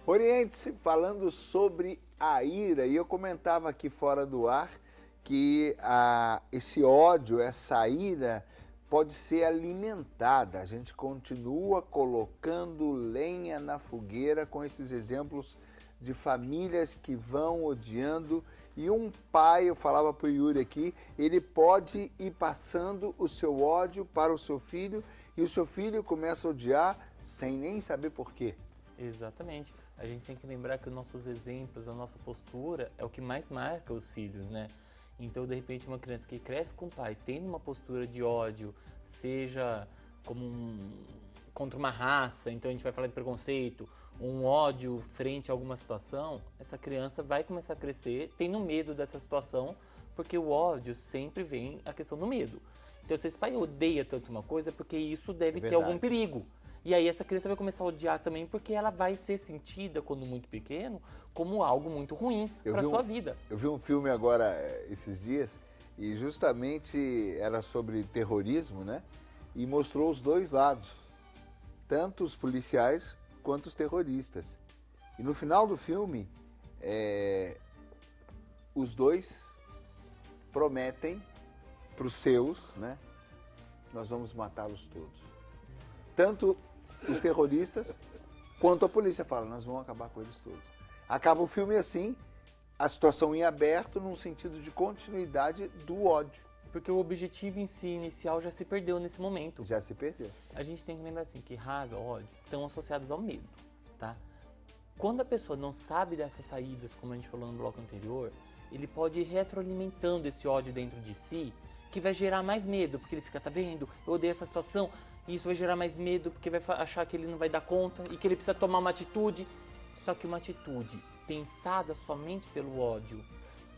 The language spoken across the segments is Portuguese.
Oriente-se falando sobre a ira, e eu comentava aqui fora do ar que esse ódio, essa ira pode ser alimentada. A gente continua colocando lenha na fogueira com esses exemplos de famílias que vão odiando, e um pai, eu falava para o Yuri aqui, ele pode ir passando o seu ódio para o seu filho e o seu filho começa a odiar sem nem saber por quê. Exatamente. A gente tem que lembrar que os nossos exemplos, a nossa postura é o que mais marca os filhos, né? Então, de repente, uma criança que cresce com o pai tendo uma postura de ódio, seja como contra uma raça, então a gente vai falar de preconceito, um ódio frente a alguma situação, essa criança vai começar a crescer tendo medo dessa situação, porque o ódio sempre vem a questão do medo. Então, se esse pai odeia tanto uma coisa, é porque isso deve ter algum perigo. E aí essa criança vai começar a odiar também, porque ela vai ser sentida, quando muito pequeno, como algo muito ruim para a sua vida. Eu vi um filme agora, esses dias, e justamente era sobre terrorismo, né? E mostrou os dois lados, tanto os policiais quanto os terroristas. E no final do filme, os dois prometem para os seus, né? Nós vamos matá-los todos. Tanto os terroristas quanto a polícia fala, nós vamos acabar com eles todos. Acaba o filme assim, a situação em aberto, num sentido de continuidade do ódio. Porque o objetivo em si inicial já se perdeu nesse momento. Já se perdeu. A gente tem que lembrar assim, que raiva, ódio, estão associados ao medo, tá? Quando a pessoa não sabe dessas saídas, como a gente falou no bloco anterior, ele pode ir retroalimentando esse ódio dentro de si, que vai gerar mais medo, porque ele fica, tá vendo, eu odeio essa situação, e isso vai gerar mais medo, porque vai achar que ele não vai dar conta e que ele precisa tomar uma atitude. Só que uma atitude pensada somente pelo ódio,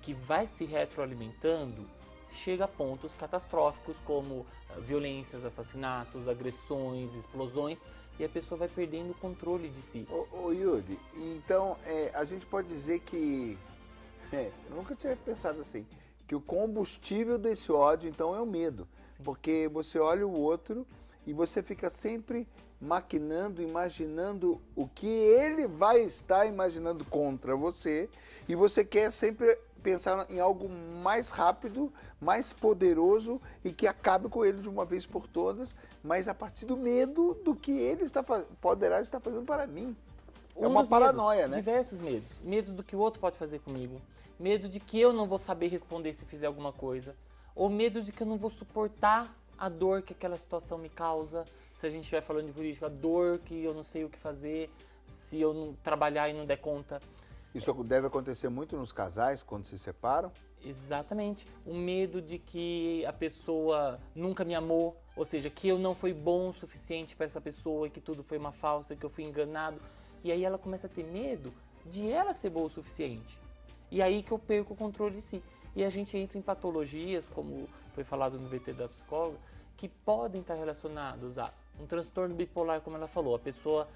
que vai se retroalimentando, chega a pontos catastróficos como violências, assassinatos, agressões, explosões, e a pessoa vai perdendo o controle de si. Ô Yuri, então a gente pode dizer que, eu nunca tinha pensado assim, que o combustível desse ódio então é o medo. Sim. Porque você olha o outro e você fica sempre maquinando, imaginando o que ele vai estar imaginando contra você, e você quer sempre pensar em algo mais rápido, mais poderoso e que acabe com ele de uma vez por todas, mas a partir do medo do que ele poderá estar fazendo para mim. É uma paranoia, né? Diversos medos. Medo do que o outro pode fazer comigo, medo de que eu não vou saber responder se fizer alguma coisa, ou medo de que eu não vou suportar a dor que aquela situação me causa. Se a gente estiver falando de política, a dor que eu não sei o que fazer se eu não trabalhar e não der conta. Isso deve acontecer muito nos casais quando se separam? Exatamente. O medo de que a pessoa nunca me amou, ou seja, que eu não fui bom o suficiente para essa pessoa, que tudo foi uma falsa, que eu fui enganado. E aí ela começa a ter medo de ela ser boa o suficiente. E aí que eu perco o controle de si. E a gente entra em patologias, como foi falado no VT da psicóloga, que podem estar relacionados a um transtorno bipolar, como ela falou. A pessoa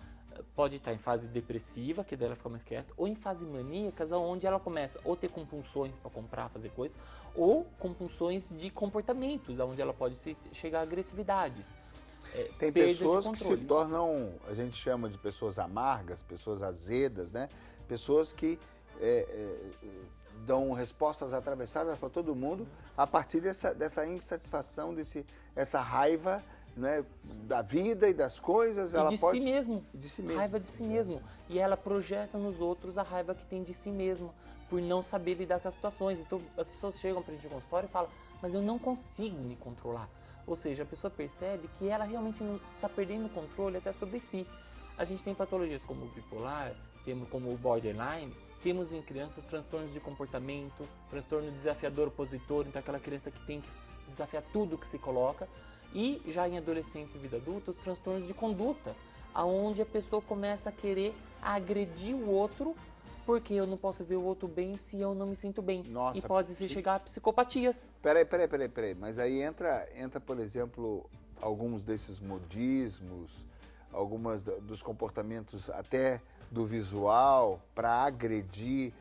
pode estar em fase depressiva, que daí ela fica mais quieta, ou em fase maníacas, onde ela começa ou ter compulsões para comprar, fazer coisas, ou compulsões de comportamentos, onde ela pode chegar a agressividades. Tem pessoas que se tornam, a gente chama de pessoas amargas, pessoas azedas, né? Pessoas que dão respostas atravessadas para todo mundo. Sim. A partir dessa insatisfação, essa raiva, né, da vida e das coisas. Ela pode... si mesmo. De si mesmo. Raiva de si mesmo. E ela projeta nos outros a raiva que tem de si mesmo, por não saber lidar com as situações. Então as pessoas chegam para a gente no consultório e falam, mas eu não consigo me controlar. Ou seja, a pessoa percebe que ela realmente não está perdendo o controle até sobre si. A gente tem patologias como o bipolar, temos como o borderline, temos em crianças transtornos de comportamento, transtorno desafiador opositor, então aquela criança que tem que desafiar tudo que se coloca, e já em adolescentes e vida adulta, os transtornos de conduta, aonde a pessoa começa a querer agredir o outro, porque eu não posso ver o outro bem se eu não me sinto bem. Nossa, e pode se chegar a psicopatias. Peraí. Mas aí entra, por exemplo, alguns desses modismos, algumas dos comportamentos até do visual para agredir,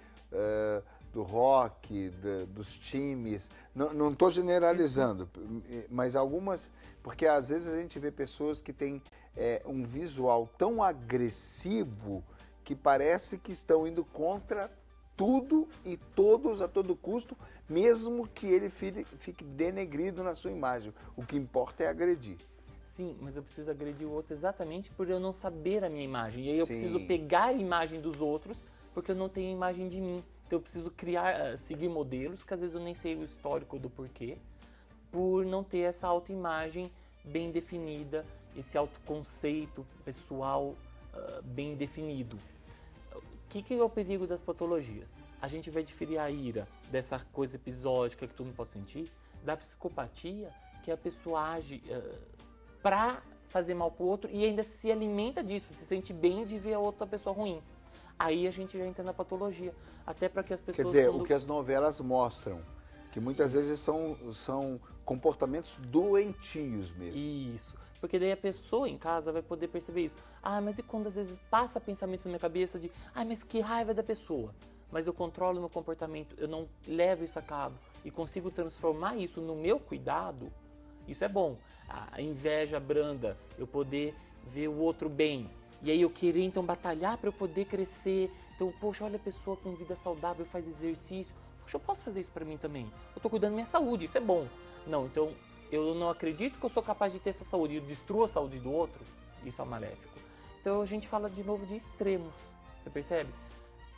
do rock, dos times. Não estou generalizando, sim. Mas algumas, porque às vezes a gente vê pessoas que têm um visual tão agressivo que parece que estão indo contra tudo e todos a todo custo, mesmo que ele fique denegrido na sua imagem. O que importa é agredir. Sim, mas eu preciso agredir o outro exatamente por eu não saber a minha imagem. E aí eu Sim. preciso pegar a imagem dos outros porque eu não tenho imagem de mim. Então eu preciso seguir modelos, que às vezes eu nem sei o histórico do porquê, por não ter essa autoimagem bem definida, esse autoconceito pessoal bem definido. O que é o perigo das patologias? A gente vai diferir a ira dessa coisa episódica que todo mundo pode sentir, da psicopatia, que a pessoa age para fazer mal pro outro e ainda se alimenta disso, se sente bem de ver a outra pessoa ruim. Aí a gente já entra na patologia, até para que as pessoas... Quer dizer, o que as novelas mostram, que muitas vezes são comportamentos doentios mesmo. Isso, porque daí a pessoa em casa vai poder perceber isso. Ah, mas e quando às vezes passa pensamento na minha cabeça de, mas que raiva da pessoa, mas eu controlo meu comportamento, eu não levo isso a cabo e consigo transformar isso no meu cuidado, isso é bom. A inveja branda, eu poder ver o outro bem, e aí eu querer então batalhar para eu poder crescer. Então, poxa, olha a pessoa com vida saudável, faz exercício, poxa, eu posso fazer isso para mim também. Eu estou cuidando da minha saúde, isso é bom. Não, então eu não acredito que eu sou capaz de ter essa saúde e eu destruo a saúde do outro, isso é maléfico. Então a gente fala de novo de extremos, você percebe?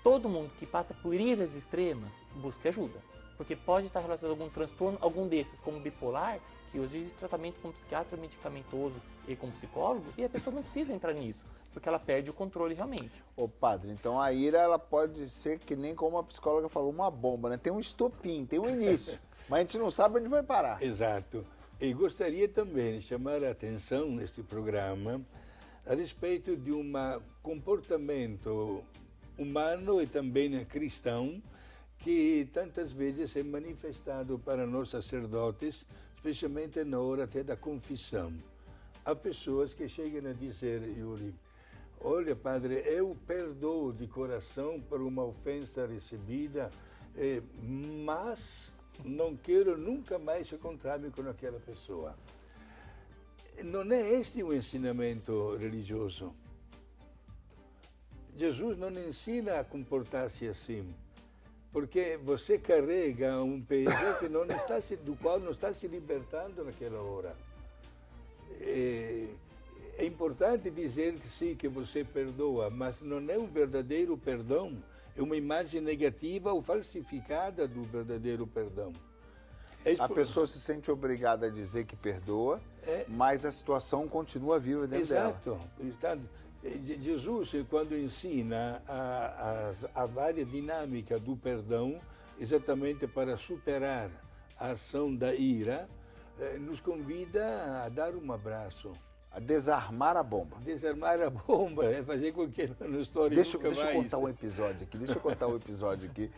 Todo mundo que passa por iras extremas busca ajuda, porque pode estar relacionado a algum transtorno, algum desses, como bipolar, que hoje existe tratamento com psiquiatra medicamentoso e com psicólogo, e a pessoa não precisa entrar nisso, porque ela perde o controle realmente. Ô padre, então a ira ela pode ser que nem como a psicóloga falou, uma bomba, né? Tem um estopim, tem um início, mas a gente não sabe onde vai parar. Exato. E gostaria também de chamar a atenção neste programa a respeito de um comportamento humano e também cristão que tantas vezes é manifestado para nós sacerdotes, especialmente na hora até da confissão. Há pessoas que chegam a dizer, Yuri, olha, padre, eu perdoo de coração por uma ofensa recebida, mas não quero nunca mais encontrar-me com aquela pessoa. Não é este o ensinamento religioso. Jesus não ensina a comportar-se assim, porque você carrega um peso que do qual não está se libertando naquela hora. É importante dizer que sim, que você perdoa, mas não é um verdadeiro perdão, é uma imagem negativa ou falsificada do verdadeiro perdão. A pessoa se sente obrigada a dizer que perdoa, mas a situação continua viva dentro dela. Exato. Jesus, quando ensina a vária dinâmica do perdão, exatamente para superar a ação da ira, nos convida a dar um abraço. A desarmar a bomba. Desarmar a bomba, fazer com que não estoure nunca mais. Deixa eu contar um episódio aqui,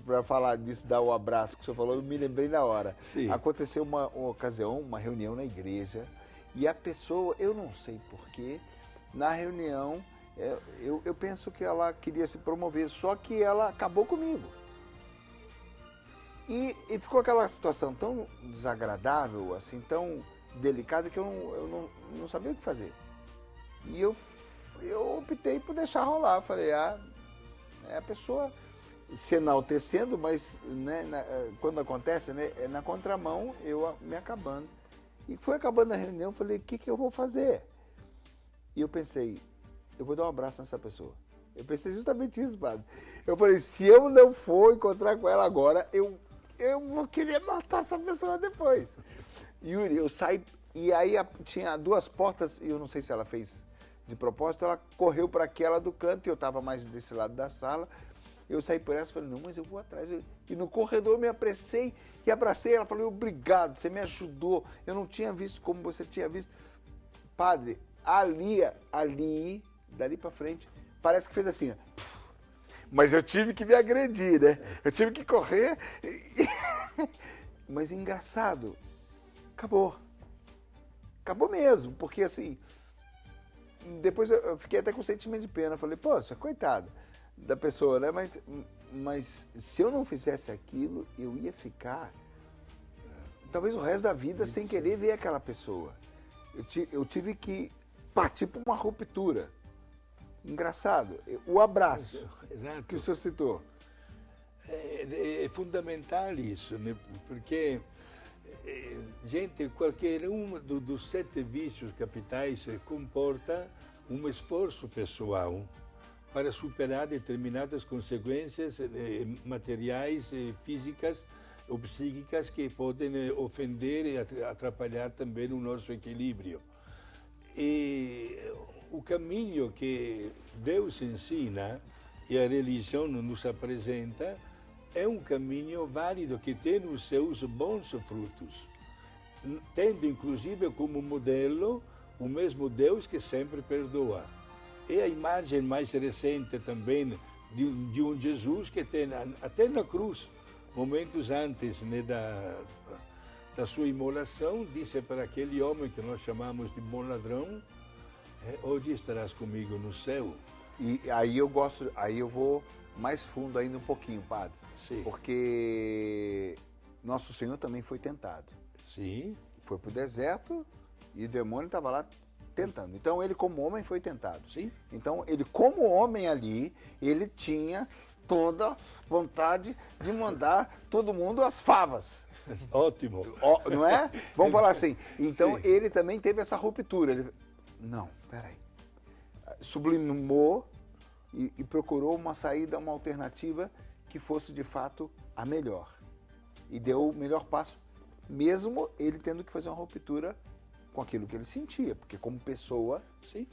para falar disso, dar o abraço que o senhor falou, eu me lembrei na hora. Sim. Aconteceu uma ocasião, uma reunião na igreja, e a pessoa, eu não sei porquê, na reunião, eu penso que ela queria se promover, só que ela acabou comigo. E ficou aquela situação tão desagradável, assim, tão delicada, que eu não sabia o que fazer. E eu optei por deixar rolar. Eu falei, a pessoa se enaltecendo, mas né, quando acontece, né, é na contramão, eu me acabando. E foi acabando a reunião, eu falei, o que eu vou fazer? E eu pensei, eu vou dar um abraço nessa pessoa. Eu pensei justamente isso, padre. Eu falei, se eu não for encontrar com ela agora, eu vou querer matar essa pessoa depois. Yuri, eu saí, e aí tinha duas portas, e eu não sei se ela fez de propósito, ela correu para aquela do canto, e eu estava mais desse lado da sala. Eu saí por essa e falei, não, mas eu vou atrás. E no corredor eu me apressei e abracei ela. Falei, obrigado, você me ajudou. Eu não tinha visto como você tinha visto. Padre, ali, dali para frente, parece que fez assim, ó. Mas eu tive que me agredir, né? Eu tive que correr. Mas engraçado, acabou. Acabou mesmo, porque assim, depois eu fiquei até com sentimento de pena. Falei, poxa, coitado da pessoa, né? Mas se eu não fizesse aquilo, eu ia ficar, talvez o resto da vida, sem querer ver aquela pessoa. Eu tive que partir para uma ruptura. Engraçado, o abraço Exato. que o senhor citou. É fundamental isso, né? Porque, gente, qualquer um dos 7 vícios capitais comporta um esforço pessoal para superar determinadas consequências materiais, físicas ou psíquicas que podem ofender e atrapalhar também o nosso equilíbrio. E o caminho que Deus ensina e a religião nos apresenta é um caminho válido que tem os seus bons frutos, tendo inclusive como modelo o mesmo Deus que sempre perdoa. E a imagem mais recente também de um Jesus que tem, até na cruz, momentos antes, né, da sua imolação, disse para aquele homem que nós chamamos de bom ladrão, hoje estarás comigo no céu. E aí eu vou mais fundo ainda um pouquinho, padre. Sim. Porque nosso Senhor também foi tentado. Sim. Foi para o deserto e o demônio estava lá tentando. Então ele como homem foi tentado. Sim. Então ele como homem ali, ele tinha toda vontade de mandar todo mundo às favas. Ótimo. Não é? Vamos falar assim. Então Sim. ele também teve essa ruptura. Ele, não, peraí. Sublimou e procurou uma saída, uma alternativa que fosse de fato a melhor. E deu o melhor passo, mesmo ele tendo que fazer uma ruptura com aquilo que ele sentia, porque como pessoa... Sim,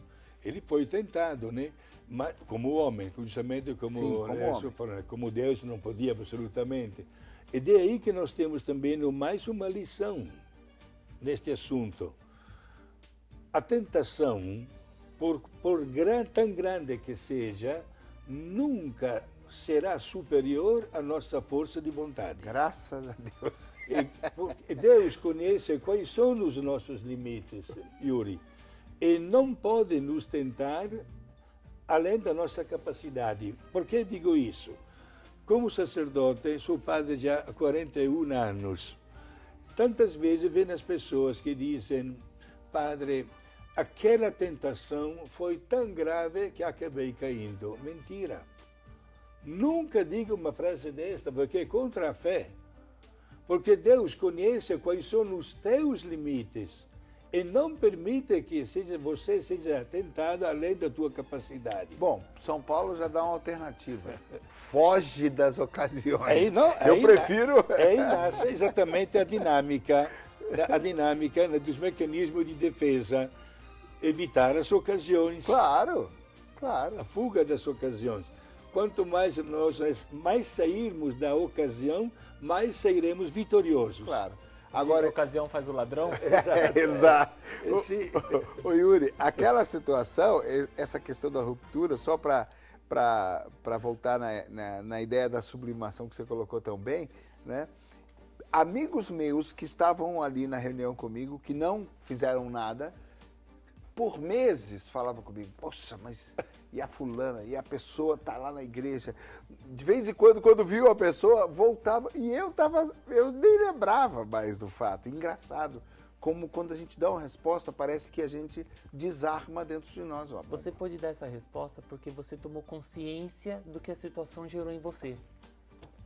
ele foi tentado, né? Mas como homem, justamente como Deus não podia absolutamente. E daí que nós temos também mais uma lição neste assunto. A tentação, tão grande que seja, nunca será superior à nossa força de vontade. Graças a Deus. E Deus conhece quais são os nossos limites, Yuri, e não pode nos tentar além da nossa capacidade. Por que digo isso? Como sacerdote, sou padre já há 41 anos. Tantas vezes vem as pessoas que dizem, padre, aquela tentação foi tão grave que acabei caindo. Mentira. Nunca diga uma frase desta, porque é contra a fé. Porque Deus conhece quais são os teus limites e não permite que você seja tentado além da tua capacidade. Bom, São Paulo já dá uma alternativa. Foge das ocasiões. Eu prefiro... Aí nasce exatamente a dinâmica dos mecanismos de defesa. Evitar as ocasiões. Claro, claro. A fuga das ocasiões. Quanto mais mais sairmos da ocasião, mais sairemos vitoriosos. Claro. Agora, a ocasião faz o ladrão? Exato. Ô Yuri, aquela situação, essa questão da ruptura, só para voltar na ideia da sublimação que você colocou tão bem, né? Amigos meus que estavam ali na reunião comigo, que não fizeram nada, por meses falavam comigo, poxa, mas e a fulana, e a pessoa tá lá na igreja. De vez em quando viu a pessoa, voltava, e eu nem lembrava mais do fato. Engraçado, como quando a gente dá uma resposta, parece que a gente desarma dentro de nós. Ó. Você pode dar essa resposta porque você tomou consciência do que a situação gerou em você.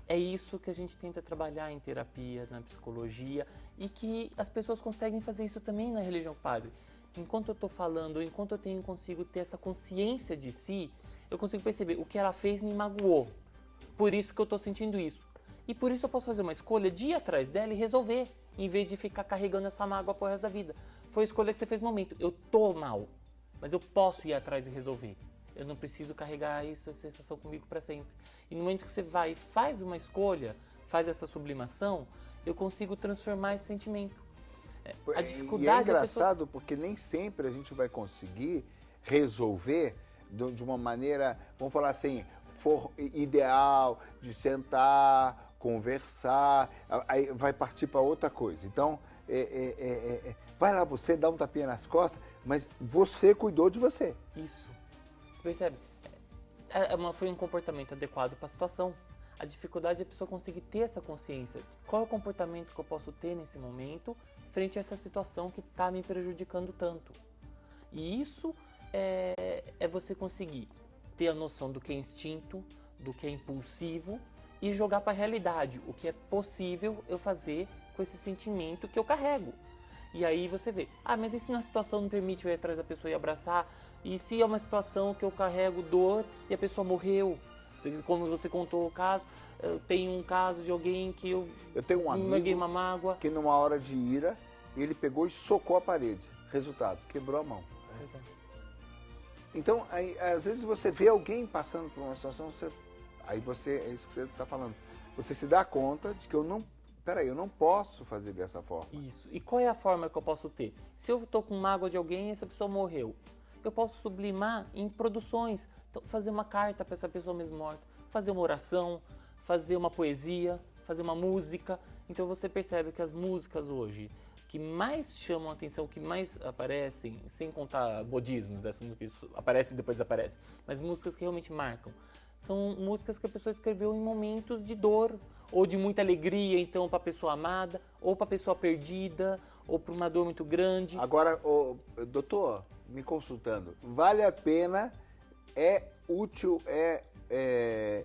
É isso que a gente tenta trabalhar em terapia, na psicologia, e que as pessoas conseguem fazer isso também na religião padre. Enquanto eu estou falando, enquanto eu consigo ter essa consciência de si, eu consigo perceber o que ela fez me magoou. Por isso que eu estou sentindo isso. E por isso eu posso fazer uma escolha de ir atrás dela e resolver, em vez de ficar carregando essa mágoa pro resto da vida. Foi a escolha que você fez no momento. Eu tô mal, mas eu posso ir atrás e resolver. Eu não preciso carregar essa sensação comigo para sempre. E no momento que você vai e faz uma escolha, faz essa sublimação, eu consigo transformar esse sentimento. A dificuldade e é engraçado porque nem sempre a gente vai conseguir resolver de uma maneira, vamos falar assim, ideal, de sentar, conversar, aí vai partir para outra coisa. Então, vai lá você, dá um tapinha nas costas, mas você cuidou de você. Isso. Você percebe? Foi um comportamento adequado para a situação. A dificuldade é a pessoa conseguir ter essa consciência. Qual é o comportamento que eu posso ter nesse momento frente a essa situação que está me prejudicando tanto? E isso é você conseguir ter a noção do que é instinto, do que é impulsivo e jogar para a realidade, o que é possível eu fazer com esse sentimento que eu carrego. E aí você vê, mas e se na situação não permite eu ir atrás da pessoa e abraçar? E se é uma situação que eu carrego dor e a pessoa morreu? Como você contou o caso, eu tenho um caso de alguém que eu tenho um amigo uma mágoa. Que numa hora de ira, ele pegou e socou a parede. Resultado, quebrou a mão. Então, aí, às vezes você vê alguém passando por uma situação, é isso que você está falando. Você se dá conta de que eu não posso fazer dessa forma. Isso. E qual é a forma que eu posso ter? Se eu estou com mágoa de alguém e essa pessoa morreu, eu posso sublimar em produções. Então, fazer uma carta para essa pessoa mesmo morta, fazer uma oração, fazer uma poesia, fazer uma música. Então você percebe que as músicas hoje que mais chamam a atenção, que mais aparecem, sem contar modismos dessas músicas que aparecem e depois desaparecem, mas músicas que realmente marcam, são músicas que a pessoa escreveu em momentos de dor, ou de muita alegria, então, para a pessoa amada, ou para a pessoa perdida, ou para uma dor muito grande. Agora, doutor, me consultando, vale a pena, é útil, é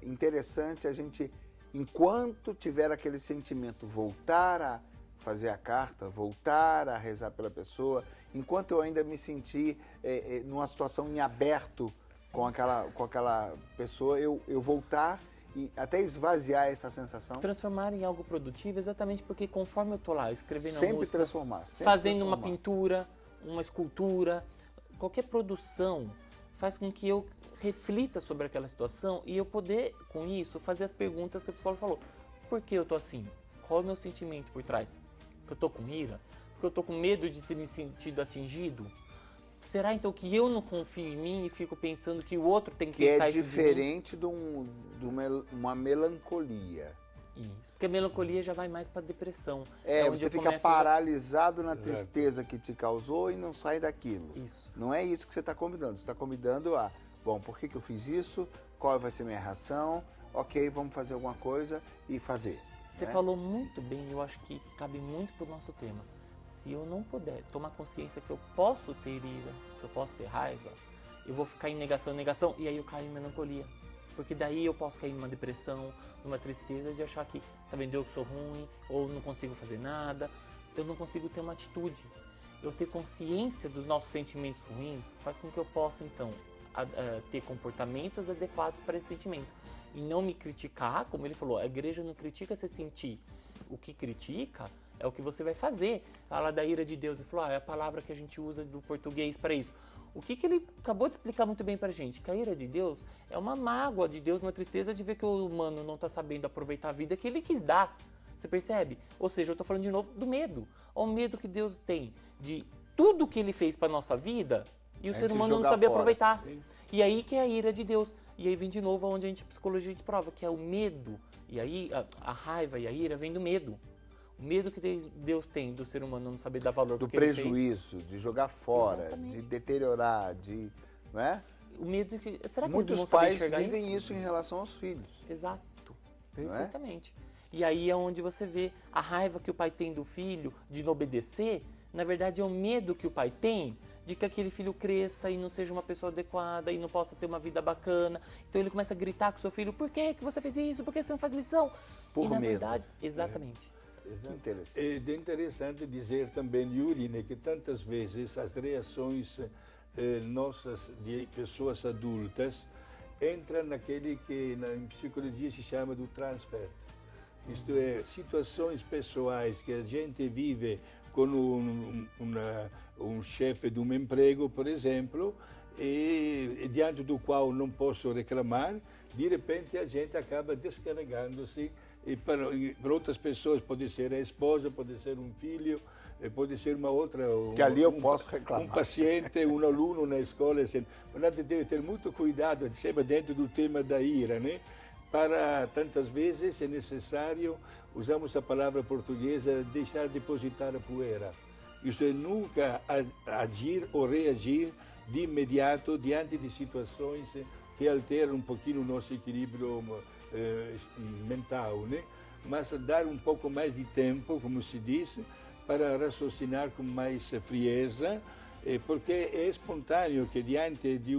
interessante a gente, enquanto tiver aquele sentimento, voltar a fazer a carta, voltar a rezar pela pessoa, enquanto eu ainda me sentir numa situação em aberto com aquela pessoa, eu voltar e até esvaziar essa sensação. Transformar em algo produtivo, exatamente porque conforme eu tô lá escrevendo sempre a música, transformar, fazendo uma pintura, uma escultura, qualquer produção faz com que eu reflita sobre aquela situação e eu poder, com isso, fazer as perguntas que a psicóloga falou. Por que eu tô assim? Qual é o meu sentimento por trás? Porque eu tô com ira? Porque eu tô com medo de ter me sentido atingido? Será então que eu não confio em mim e fico pensando que o outro tem que pensar isso de mim? Que é diferente de uma melancolia. Isso, porque a melancolia já vai mais para depressão. Onde você fica paralisado na tristeza que te causou e não sai daquilo. Isso. Não é isso que você está convidando. Você está convidando por que eu fiz isso? Qual vai ser minha reação? Ok, vamos fazer alguma coisa e fazer. Você falou muito bem, eu acho que cabe muito para o nosso tema. Se eu não puder tomar consciência que eu posso ter ira, que eu posso ter raiva, eu vou ficar em negação, e aí eu caio em melancolia. Porque daí eu posso cair numa depressão, numa tristeza de achar que, tá vendo, eu que sou ruim, ou não consigo fazer nada, eu não consigo ter uma atitude. Eu ter consciência dos nossos sentimentos ruins faz com que eu possa, então, ter comportamentos adequados para esse sentimento. E não me criticar, como ele falou, a igreja não critica se sentir. O que critica é o que você vai fazer. Fala da ira de Deus. Ele falou, é a palavra que a gente usa do português para isso. O que ele acabou de explicar muito bem pra gente? Que a ira de Deus é uma mágoa de Deus, uma tristeza de ver que o humano não está sabendo aproveitar a vida que ele quis dar. Você percebe? Ou seja, eu estou falando de novo do medo. O medo que Deus tem de tudo que ele fez para nossa vida e o ser humano não saber aproveitar. Sim. E aí que é a ira de Deus. E aí vem de novo onde a psicologia de prova, que é o medo. E aí a raiva e a ira vem do medo. O medo que Deus tem do ser humano não saber dar valor do prejuízo, de jogar fora, exatamente, de deteriorar, não é? O medo que será que muitos pais vivem isso em relação aos filhos? Exato, perfeitamente. E aí é onde você vê a raiva que o pai tem do filho de não obedecer. Na verdade é o medo que o pai tem de que aquele filho cresça e não seja uma pessoa adequada e não possa ter uma vida bacana. Então ele começa a gritar com o seu filho: por que você fez isso? Por que você não faz lição? Por e na medo. verdade, exatamente. É interessante dizer também, Yuri, né, que tantas vezes as reações nossas de pessoas adultas entram naquele que em psicologia se chama do transfer. Isto é, situações pessoais que a gente vive com um chefe de um emprego, por exemplo, e diante do qual não posso reclamar, de repente a gente acaba descarregando-se. E para outras pessoas pode ser a esposa, pode ser um filho, pode ser uma outra... Que ali eu posso reclamar. Um paciente, um aluno na escola. Assim. Portanto, deve ter muito cuidado, sempre dentro do tema da ira, né? Para, tantas vezes, é necessário, usamos a palavra portuguesa, deixar depositar a poeira. Isto é, nunca agir ou reagir de imediato diante de situações que alteram um pouquinho o nosso equilíbrio mental, né? Mas dar um pouco mais de tempo, como se diz, para raciocinar com mais frieza porque é espontâneo que diante de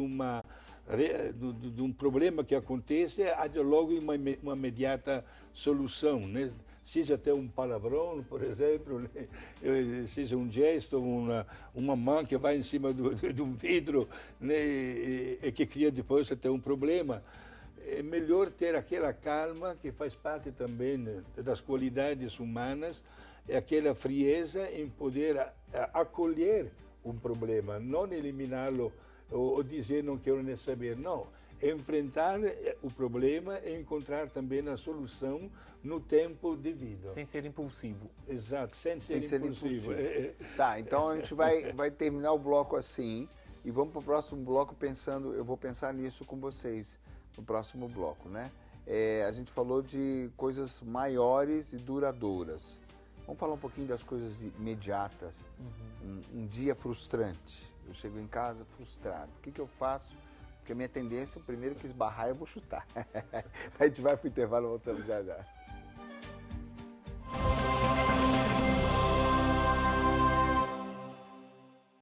de um problema que acontece, haja logo uma imediata solução, né? Seja até um palavrão, por exemplo, né? Seja um gesto, uma mão que vai em cima de um vidro, né? E que cria depois até um problema. É melhor ter aquela calma que faz parte também, né, das qualidades humanas, é aquela frieza em poder acolher um problema, não eliminá-lo ou dizer não quero nem saber, não. Enfrentar o problema e encontrar também a solução no tempo devido. Sem ser impulsivo. Exato, sem ser impulsivo. Tá, então a gente vai terminar o bloco assim e vamos para o próximo bloco pensando, eu vou pensar nisso com vocês no próximo bloco, né? A gente falou de coisas maiores e duradouras. Vamos falar um pouquinho das coisas imediatas. Um dia frustrante. Eu chego em casa frustrado. O que eu faço? Porque a minha tendência, o primeiro que esbarrar, eu vou chutar. A gente vai para o intervalo, voltando já já.